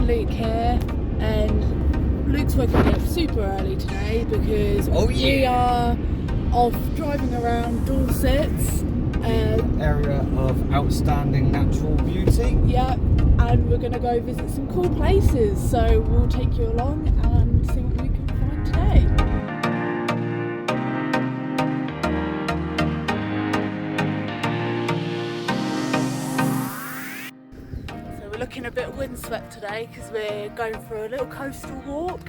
Luke here, and Luke's waking me up super early today because we are off driving around Dorset. Area of outstanding natural beauty. Yeah, and we're going to go visit some cool places, so we'll take you along and see what we can find today. So we're looking a bit windswept today because we're going for a little coastal walk,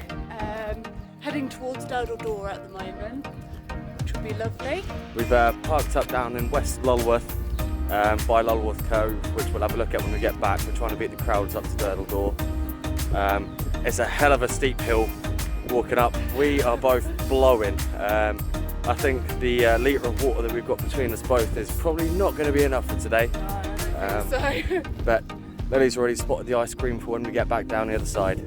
heading towards Durdle Door at the moment, which will be lovely. We've parked up down in West Lulworth by Lulworth Cove, which we'll have a look at when we get back. We're trying to beat the crowds up to Durdle Door. It's a hell of a steep hill walking up. We are both blowing. I think the litre of water that we've got between us both is probably not going to be enough for today. So. But Lily's already spotted the ice cream for when we get back down the other side.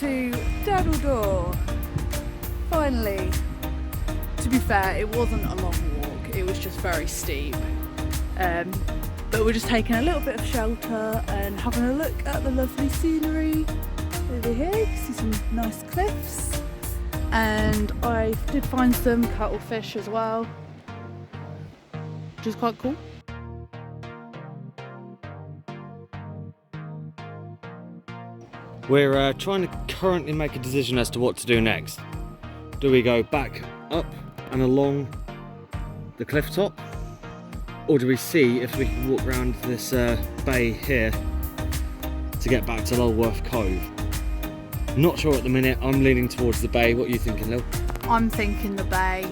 To Durdle Door. Finally. To be fair, it wasn't a long walk, it was just very steep. But we're just taking a little bit of shelter and having a look at the lovely scenery over here. You can see some nice cliffs. And I did find some cuttlefish as well, which is quite cool. We're trying to currently make a decision as to what to do next. Do we go back up and along the cliff top, or do we see if we can walk around this bay here to get back to Lulworth Cove? Not sure at the minute. I'm leaning towards the bay. What are you thinking, Lil? I'm thinking the bay.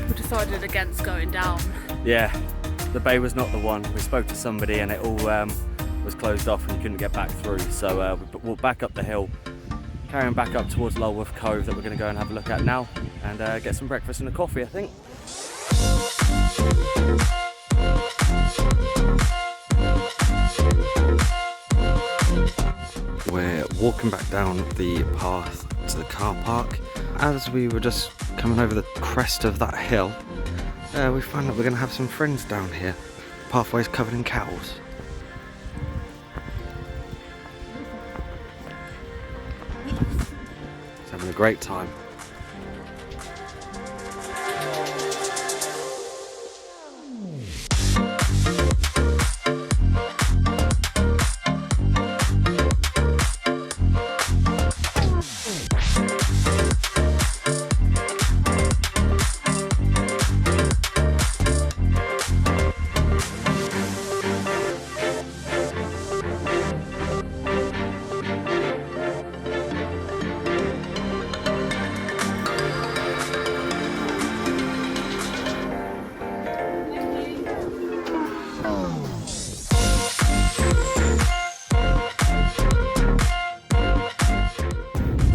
We decided against going down. Yeah, the bay was not the one. We spoke to somebody and it all was closed off and you couldn't get back through, so we walked back up the hill, carrying back up towards Lulworth Cove that we're going to go and have a look at now and get some breakfast and a coffee, I think. We're walking back down the path to the car park. As we were just coming over the crest of that hill, we found that we're going to have some friends down here. Pathways covered in cows. Having a great time.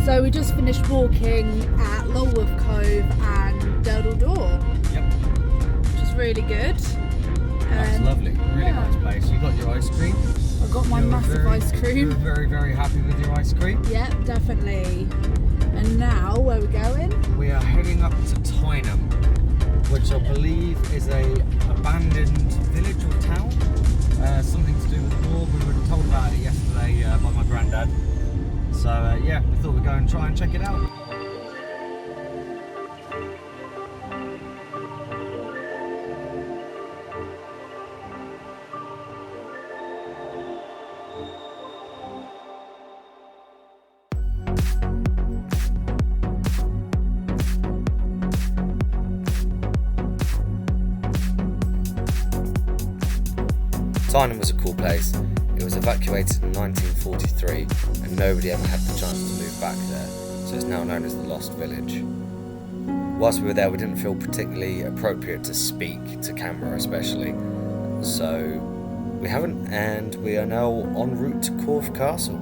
So we just finished walking at Lulworth Cove and Durdle Door. Yep. Which is really good. That's lovely. Really nice place. You got your ice cream. I got my massive ice cream. You were very, very happy with your ice cream. Yep, definitely. And now, where are we going? We are heading up to Tyneham, which I believe is a abandoned village or town. Something to do with the war. We were told about it yesterday by my granddad. So yeah, we thought we'd go and try and check it out. Tyneham was a cool place. It was evacuated in 1943 and nobody ever had the chance to move back there, so it's now known as the Lost Village. Whilst we were there, we didn't feel particularly appropriate to speak to camera especially, so we haven't, and we are now en route to Corfe Castle.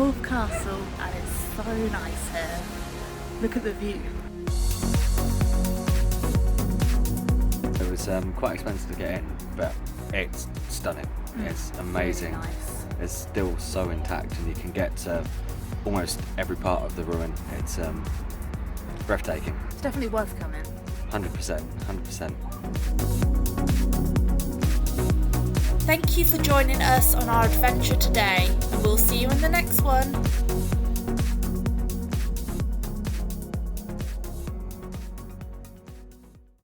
Corfe Castle and it's so nice here. Look at the view. It was quite expensive to get in, but it's stunning. It's amazing. Really nice. It's still so intact and you can get to almost every part of the ruin. It's breathtaking. It's definitely worth coming. 100%, 100%. Thank you for joining us on our adventure today, and we'll see you in the next one.